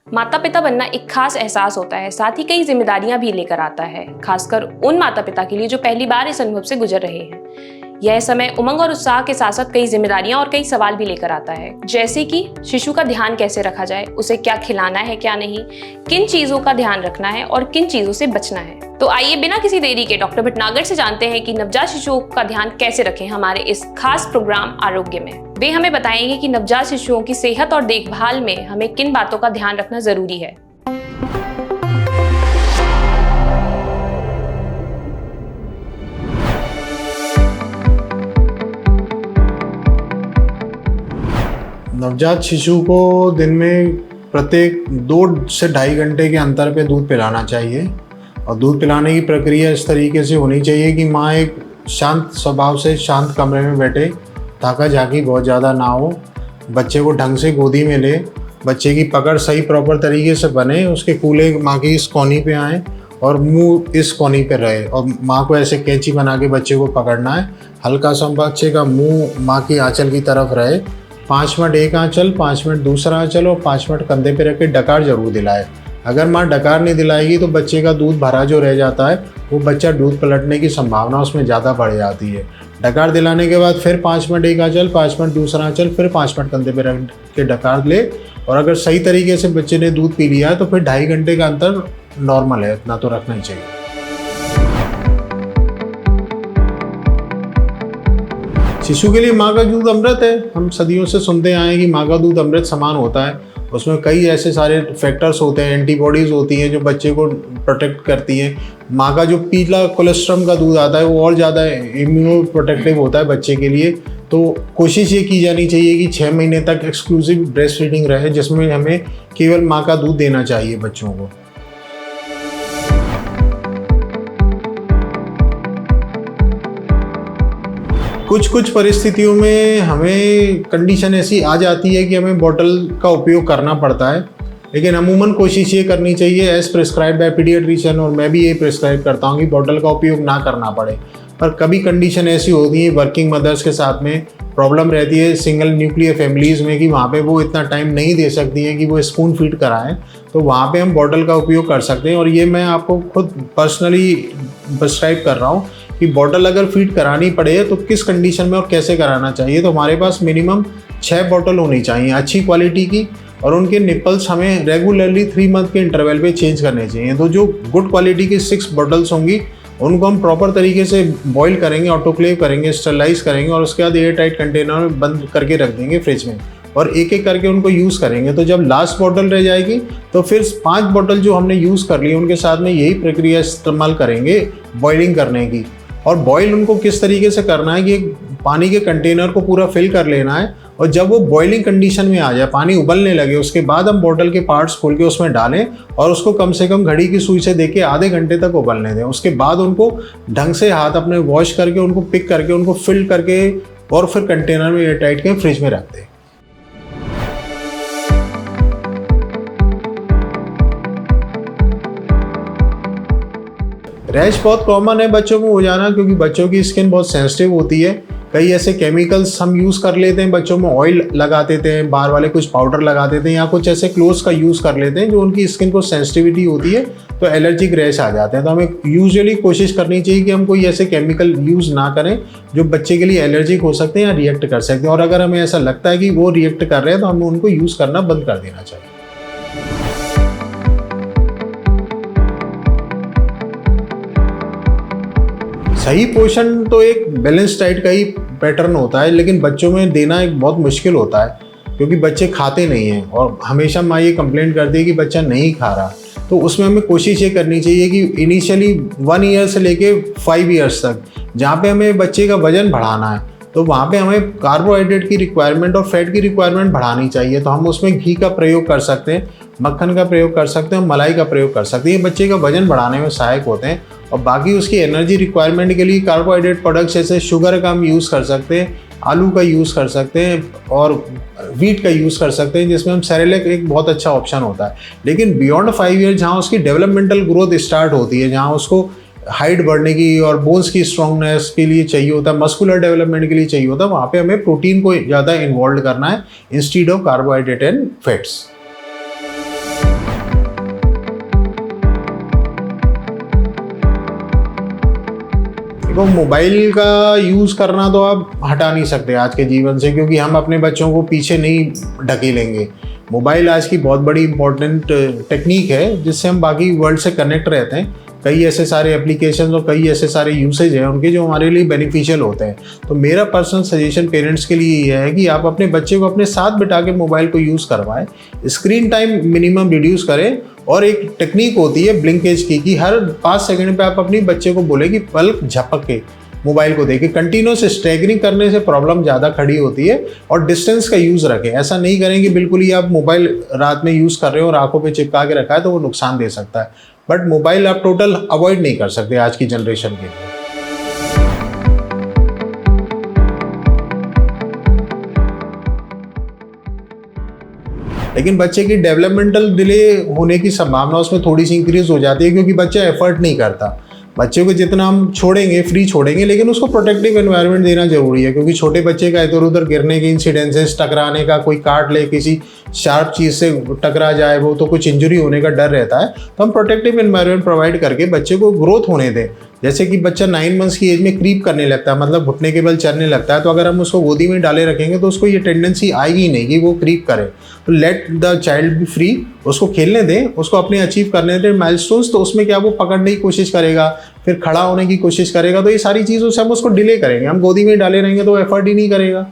माता पिता बनना एक खास एहसास होता है, साथ ही कई जिम्मेदारियां भी लेकर आता है, खासकर उन माता पिता के लिए जो पहली बार इस अनुभव से गुजर रहे हैं। यह समय उमंग और उत्साह के साथ साथ कई जिम्मेदारियां और कई सवाल भी लेकर आता है, जैसे कि शिशु का ध्यान कैसे रखा जाए, उसे क्या खिलाना है क्या नहीं, किन चीजों का ध्यान रखना है और किन चीजों से बचना है। तो आइए बिना किसी देरी के डॉक्टर भटनागर से जानते हैं कि नवजात शिशुओं का ध्यान कैसे रखें हमारे इस खास प्रोग्राम आरोग्य में। वे हमें बताएंगे कि नवजात शिशुओं की सेहत और देखभाल में हमें किन बातों का ध्यान रखना जरूरी है। नवजात शिशु को दिन में प्रत्येक 2 से ढाई घंटे के अंतर पे दूध पिलाना चाहिए और दूध पिलाने की प्रक्रिया इस तरीके से होनी चाहिए कि माँ एक शांत स्वभाव से शांत कमरे में बैठे, ताका झाकी बहुत ज़्यादा ना हो, बच्चे को ढंग से गोदी में ले, बच्चे की पकड़ सही प्रॉपर तरीके से बने, उसके कूल्हे माँ की इस कोनी पे आए और मुंह इस कोनी पे रहे और माँ को ऐसे कैंची बना के बच्चे को पकड़ना है। हल्का सा बच्चे का मुंह माँ की आंचल की तरफ रहे। 5 मिनट एक आंचल, 5 मिनट दूसरा आंचल और 5 मिनट कंधे पे रख के डकार जरूर दिलाए। अगर माँ डकार नहीं दिलाएगी तो बच्चे का दूध भरा जो रह जाता है वो बच्चा दूध पलटने की संभावना उसमें ज़्यादा बढ़ जाती है। डकार दिलाने के बाद फिर 5 मिनट एक आंचल, 5 मिनट दूसरा आंचल, फिर 5 मिनट कंधे पे रख के डकार ले और अगर सही तरीके से बच्चे ने दूध पी लिया है तो फिर 2.5 घंटे का अंतर नॉर्मल है, इतना तो रखना ही चाहिए। शिशु के लिए माँ का दूध अमृत है। हम सदियों से सुनते आए हैं कि माँ का दूध अमृत समान होता है। उसमें कई ऐसे सारे फैक्टर्स होते हैं, एंटीबॉडीज़ होती हैं जो बच्चे को प्रोटेक्ट करती हैं। माँ का जो पीला कोलेस्ट्रॉम का दूध आता है वो और ज़्यादा इम्यूनो प्रोटेक्टिव होता है बच्चे के लिए। तो कोशिश ये की जानी चाहिए कि 6 महीने तक एक्सक्लूसिव ब्रेस्ट फीडिंग रहे, जिसमें हमें केवल माँ का दूध देना चाहिए बच्चों को। कुछ परिस्थितियों में हमें कंडीशन ऐसी आ जाती है कि हमें बॉटल का उपयोग करना पड़ता है, लेकिन अमूमन कोशिश ये करनी चाहिए एज प्रिस्क्राइब बाय पीडियाट्रिशियन, और मैं भी ये प्रिस्क्राइब करता हूँ कि बॉटल का उपयोग ना करना पड़े। पर कभी कंडीशन ऐसी होती है वर्किंग मदर्स के साथ में प्रॉब्लम रहती है, सिंगल न्यूक्लियर फैमिलीज़ में, कि वहाँ पे वो इतना टाइम नहीं दे सकती हैं कि वो स्पून फीड कराएं, तो वहाँ पे हम बॉटल का उपयोग कर सकते हैं। और ये मैं आपको खुद पर्सनली प्रिस्क्राइब कर रहा हूँ कि बॉटल अगर फीड करानी पड़े तो किस कंडीशन में और कैसे कराना चाहिए। तो हमारे पास मिनिमम 6 बॉटल होनी चाहिए अच्छी क्वालिटी की, और उनके निपल्स हमें रेगुलरली 3 मंथ के इंटरवल पे चेंज करने चाहिए। तो जो गुड क्वालिटी की 6 बॉटल्स होंगी उनको हम प्रॉपर तरीके से बॉईल करेंगे, ऑटोक्लेव करेंगे, स्टरलाइज करेंगे और उसके बाद एयर टाइट कंटेनर में बंद करके रख देंगे फ्रिज में, और एक एक करके उनको यूज़ करेंगे। तो जब लास्ट बॉटल रह जाएगी तो फिर 5 बॉटल जो हमने यूज़ कर ली उनके साथ में यही प्रक्रिया इस्तेमाल करेंगे बॉइलिंग करने की। और बॉईल उनको किस तरीके से करना है कि एक पानी के कंटेनर को पूरा फिल कर लेना है, और जब वो बॉइलिंग कंडीशन में आ जाए, पानी उबलने लगे, उसके बाद हम बॉटल के पार्ट्स खोल के उसमें डालें और उसको कम से कम घड़ी की सुई से देके आधे घंटे तक उबलने दें। उसके बाद उनको ढंग से हाथ अपने वॉश करके उनको पिक करके उनको फिल करके और फिर कंटेनर में एयर टाइट के फ्रिज में रख दें। रैश बहुत कॉमन है बच्चों को हो जाना, क्योंकि बच्चों की स्किन बहुत सेंसिटिव होती है। कई ऐसे केमिकल्स हम यूज़ कर लेते हैं, बच्चों में ऑयल लगा देते हैं, बाहर वाले कुछ पाउडर लगा देते हैं या कुछ ऐसे क्लोथ्स का यूज़ कर लेते हैं जो उनकी स्किन को सेंसिटिविटी होती है, तो एलर्जिक रैश आ जाते हैं। तो हमें यूजुअली कोशिश करनी चाहिए कि हम कोई ऐसे केमिकल यूज़ ना करें जो बच्चे के लिए एलर्जिक हो सकते हैं या रिएक्ट कर सकते हैं, और अगर हमें ऐसा लगता है कि वो रिएक्ट कर रहे हैं तो हमें उनको यूज़ करना बंद कर देना चाहिए। सही पोषण तो एक बैलेंस डाइट का ही पैटर्न होता है, लेकिन बच्चों में देना एक बहुत मुश्किल होता है क्योंकि बच्चे खाते नहीं हैं और हमेशा माँ ये कंप्लेंट करती है कि बच्चा नहीं खा रहा। तो उसमें हमें कोशिश ये करनी चाहिए कि इनिशियली 1 ईयर से लेके 5 ईयर्स तक जहाँ पे हमें बच्चे का वजन बढ़ाना है, तो वहाँ पे हमें कार्बोहाइड्रेट की रिक्वायरमेंट और फैट की रिक्वायरमेंट बढ़ानी चाहिए। तो हम उसमें घी का प्रयोग कर सकते हैं, मक्खन का प्रयोग कर सकते हैं, मलाई का प्रयोग कर सकते हैं। ये बच्चे का वजन बढ़ाने में सहायक होते हैं। और बाकी उसकी एनर्जी रिक्वायरमेंट के लिए कार्बोहाइड्रेट प्रोडक्ट्स जैसे शुगर का हम यूज़ कर सकते हैं, आलू का यूज़ कर सकते हैं और व्हीट का यूज़ कर सकते हैं, जिसमें हम सेरेलैक एक बहुत अच्छा ऑप्शन होता है। लेकिन बियॉन्ड 5 ईयर जहाँ उसकी डेवलपमेंटल ग्रोथ स्टार्ट होती है, जहाँ उसको हाइट बढ़ने की और बोन्स की स्ट्रॉन्गनेस के लिए चाहिए होता है, मस्कुलर डेवलपमेंट के लिए चाहिए होता है, वहाँ पे हमें प्रोटीन को ज़्यादा इन्वॉल्व करना है instead of carbohydrate and fats. तो मोबाइल का यूज़ करना तो आप हटा नहीं सकते आज के जीवन से, क्योंकि हम अपने बच्चों को पीछे नहीं ढकेलेंगे। मोबाइल आज की बहुत बड़ी इंपॉर्टेंट टेक्निक है जिससे हम बाकी वर्ल्ड से कनेक्ट रहते हैं। कई ऐसे सारे एप्लीकेशंस और कई ऐसे सारे यूसेज हैं उनके जो हमारे लिए बेनिफिशियल होते हैं। तो मेरा पर्सनल सजेशन पेरेंट्स के लिए ये है कि आप अपने बच्चे को अपने साथ बिठा के मोबाइल को यूज़ करवाएं, स्क्रीन टाइम मिनिमम रिड्यूस करें। और एक टेक्निक होती है ब्लिंकेज की कि हर 5 सेकंड पे आप अपने बच्चे को बोले कि पलक झपक के मोबाइल को देखें। कंटिन्यूस स्टैगरिंग करने से प्रॉब्लम ज़्यादा खड़ी होती है। और डिस्टेंस का यूज़ रखें, ऐसा नहीं करें कि बिल्कुल ही आप मोबाइल रात में यूज़ कर रहे हो और आंखों पे चिपका के रखा है तो वो नुकसान दे सकता है। बट मोबाइल आप टोटल अवॉइड नहीं कर सकते आज की जनरेशन के लिए। लेकिन बच्चे की डेवलपमेंटल डिले होने की संभावना उसमें थोड़ी सी इंक्रीज हो जाती है, क्योंकि बच्चा एफर्ट नहीं करता। बच्चे को जितना हम छोड़ेंगे, फ्री छोड़ेंगे, लेकिन उसको प्रोटेक्टिव एनवायरनमेंट देना जरूरी है, क्योंकि छोटे बच्चे का इधर उधर गिरने के इंसिडेंसेस, टकराने का, कोई काट ले, किसी शार्प चीज़ से टकरा जाए वो, तो कुछ इंजरी होने का डर रहता है। तो हम प्रोटेक्टिव एनवायरनमेंट प्रोवाइड करके बच्चे को ग्रोथ होने दें। जैसे कि बच्चा 9 मंथ्स की एज में क्रीप करने लगता है, मतलब घुटने के बल चलने लगता है, तो अगर हम उसको गोदी में डाले रखेंगे तो उसको ये टेंडेंसी आएगी नहीं कि वो क्रीप करे। तो let the child B free, उसको खेलने दें, उसको अपने अचीव करने दें माइलस्टोन्स। तो उसमें क्या वो पकड़ने की कोशिश करेगा, फिर खड़ा होने की कोशिश करेगा, तो ये सारी चीज़ों से हम उसको डिले करेंगे। हम गोदी में डाले रहेंगे तो वो एफर्ट ही नहीं करेगा।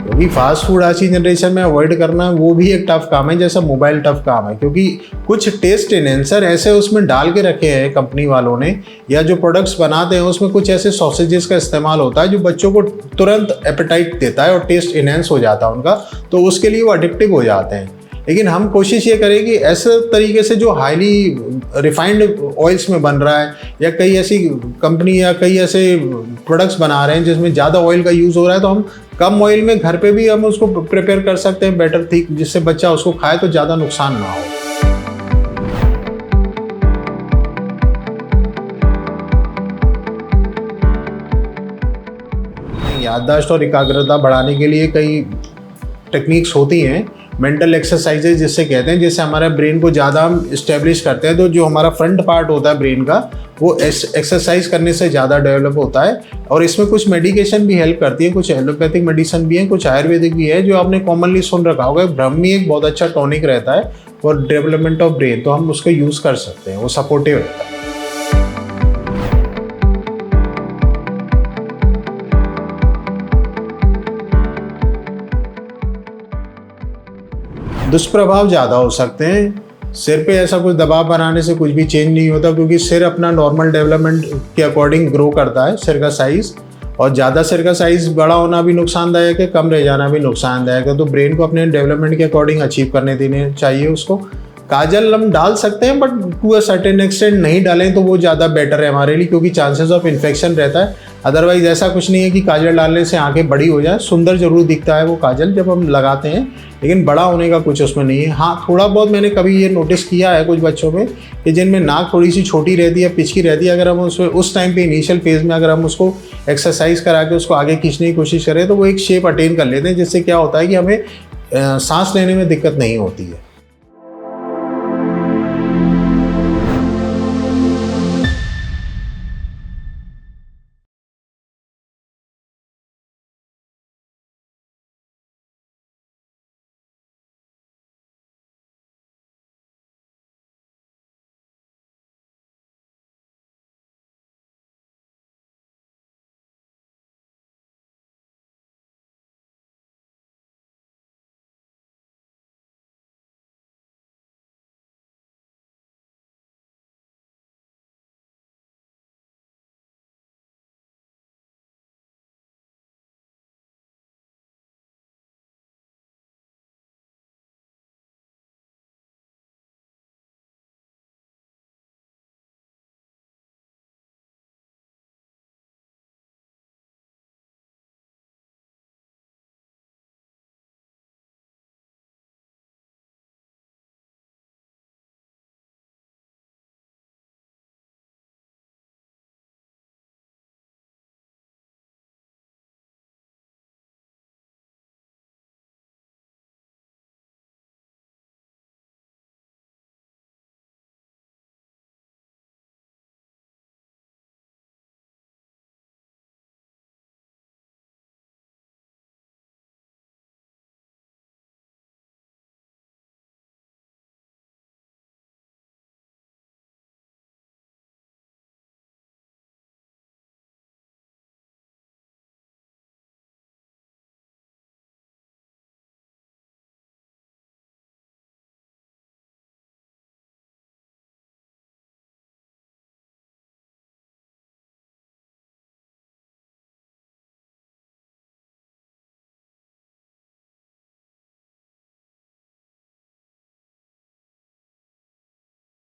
क्योंकि फास्ट फूड आज की जनरेशन में अवॉइड करना वो भी एक टफ काम है, जैसा मोबाइल टफ काम है। क्योंकि कुछ टेस्ट एनहेंसर ऐसे उसमें डाल के रखे हैं कंपनी वालों ने, या जो प्रोडक्ट्स बनाते हैं उसमें कुछ ऐसे सॉसेजेस का इस्तेमाल होता है जो बच्चों को तुरंत एपेटाइट देता है और टेस्ट एनहेंस हो जाता है उनका, तो उसके लिए वो एडिक्टिव हो जाते हैं। लेकिन हम कोशिश ये करें कि ऐसे तरीके से जो हाईली रिफाइंड ऑयल्स में बन रहा है, या कई ऐसी कंपनी या कई ऐसे प्रोडक्ट्स बना रहे हैं जिसमें ज़्यादा ऑयल का यूज़ हो रहा है, तो हम कम ऑयल में घर पे भी हम उसको प्रिपेयर कर सकते हैं बेटर थिक, जिससे बच्चा उसको खाए तो ज़्यादा नुकसान ना हो। याददाश्त और एकाग्रता बढ़ाने के लिए कई टेक्निक्स होती हैं। मेंटल एक्सरसाइजेज जिससे कहते हैं, जिससे हमारा ब्रेन को ज़्यादा हम इस्टेब्लिश करते हैं। तो जो हमारा फ्रंट पार्ट होता है ब्रेन का, वो एक्सरसाइज करने से ज़्यादा डेवलप होता है। और इसमें कुछ मेडिकेशन भी हेल्प करती है, कुछ एलोपैथिक मेडिसिन भी हैं, कुछ आयुर्वेदिक भी है। जो आपने कॉमनली सुन रखा होगा, ब्रह्मी एक बहुत अच्छा टॉनिक रहता है फॉर डेवलपमेंट ऑफ ब्रेन, तो हम उसको यूज़ कर सकते हैं, वो सपोर्टिव रहता है। दुष्प्रभाव ज़्यादा हो सकते हैं। सिर पे ऐसा कुछ दबाव बनाने से कुछ भी चेंज नहीं होता, क्योंकि सिर अपना नॉर्मल डेवलपमेंट के अकॉर्डिंग ग्रो करता है, सिर का साइज़। और ज़्यादा सिर का साइज़ बड़ा होना भी नुकसानदायक है, कम रह जाना भी नुकसानदायक है। तो ब्रेन को अपने डेवलपमेंट के अकॉर्डिंग अचीव करने देने चाहिए उसको। काजल हम डाल सकते हैं, but to a certain extent नहीं डालें तो वो ज़्यादा बेटर है हमारे लिए, क्योंकि चांसेस ऑफ इन्फेक्शन रहता है। अदरवाइज ऐसा कुछ नहीं है कि काजल डालने से आंखें बड़ी हो जाए। सुंदर जरूर दिखता है वो काजल जब हम लगाते हैं, लेकिन बड़ा होने का कुछ उसमें नहीं है। हाँ, थोड़ा बहुत मैंने कभी ये नोटिस किया है कुछ बच्चों में कि जिनमें नाक थोड़ी सी छोटी रहती है, पिचकी रहती है, अगर हम उसमें उस टाइम पे इनिशियल फेज़ में अगर हम उसको एक्सरसाइज करा के उसको आगे खींचने की कोशिश करें तो वो एक शेप अटेन कर लेते हैं, जिससे क्या होता है कि हमें सांस लेने में दिक्कत नहीं होती है।